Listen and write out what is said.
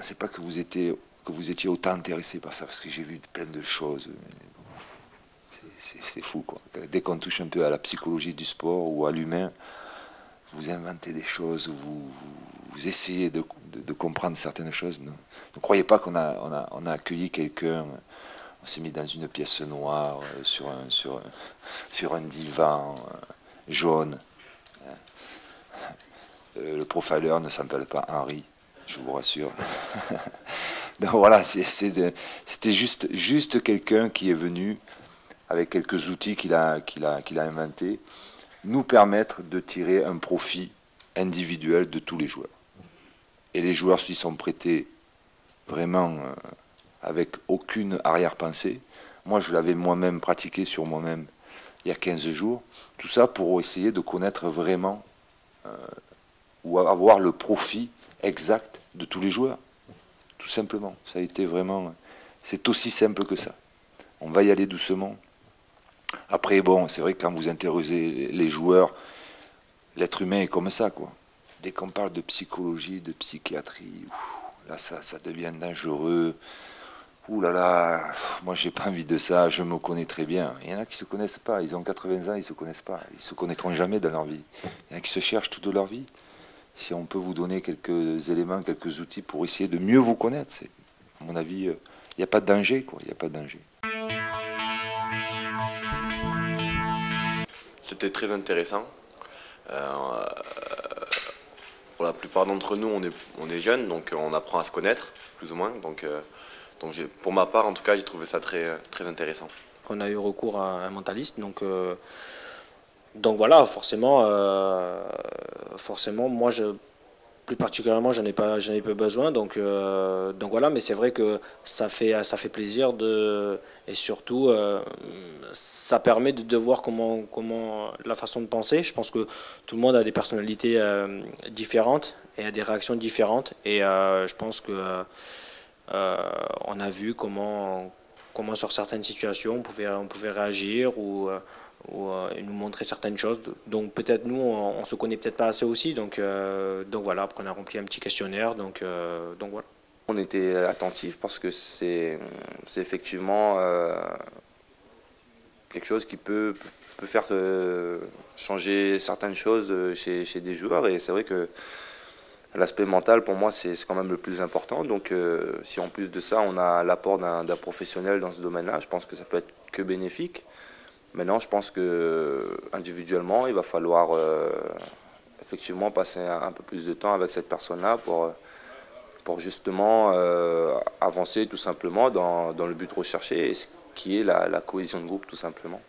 pensais pas que vous étiez autant intéressé par ça, parce que j'ai vu plein de choses. C'est fou, quoi. Dès qu'on touche un peu à la psychologie du sport ou à l'humain, vous inventez des choses, vous essayez de comprendre certaines choses. Ne croyez pas qu'on a accueilli quelqu'un, on s'est mis dans une pièce noire, sur un divan jaune. Le profiler ne s'appelle pas Henri, je vous rassure. Donc voilà, c'était juste quelqu'un qui est venu avec quelques outils qu'il a inventés, nous permettre de tirer un profit individuel de tous les joueurs. Et les joueurs s'y sont prêtés vraiment avec aucune arrière-pensée. Moi, je l'avais moi-même pratiqué sur moi-même il y a 15 jours. Tout ça pour essayer de connaître vraiment ou avoir le profit exact de tous les joueurs. Tout simplement. Ça a été vraiment... C'est aussi simple que ça. On va y aller doucement. Après, bon, c'est vrai que quand vous interrogez les joueurs, l'être humain est comme ça, quoi. Dès qu'on parle de psychologie, de psychiatrie, là, ça devient dangereux. Ouh là là, moi, j'ai pas envie de ça, je me connais très bien. Il y en a qui se connaissent pas, ils ont 80 ans, ils se connaissent pas. Ils se connaîtront jamais dans leur vie. Il y en a qui se cherchent toute leur vie. Si on peut vous donner quelques éléments, quelques outils pour essayer de mieux vous connaître, à mon avis, il n'y a pas de danger, quoi. Il n'y a pas de danger. C'était très intéressant. Pour la plupart d'entre nous, on est jeunes, donc on apprend à se connaître, plus ou moins. Donc pour ma part, en tout cas, j'ai trouvé ça très intéressant. On a eu recours à un mentaliste, donc voilà, forcément, moi, plus particulièrement, j'en ai pas besoin, donc voilà. Mais c'est vrai que ça fait plaisir et surtout, ça permet de voir comment la façon de penser. Je pense que tout le monde a des personnalités différentes et a des réactions différentes, et je pense que on a vu comment sur certaines situations on pouvait réagir ou nous montrer certaines choses. Donc peut-être nous, on se connaît peut-être pas assez aussi. Donc voilà, après on a rempli un petit questionnaire. Donc voilà. On était attentifs parce que c'est effectivement quelque chose qui peut faire changer certaines choses chez des joueurs. Et c'est vrai que l'aspect mental, pour moi, c'est quand même le plus important. Donc si en plus de ça, on a l'apport d'un professionnel dans ce domaine-là, je pense que ça peut être que bénéfique. Maintenant, je pense que individuellement, il va falloir effectivement passer un peu plus de temps avec cette personne-là pour justement avancer tout simplement dans le but recherché, ce qui est la cohésion de groupe tout simplement.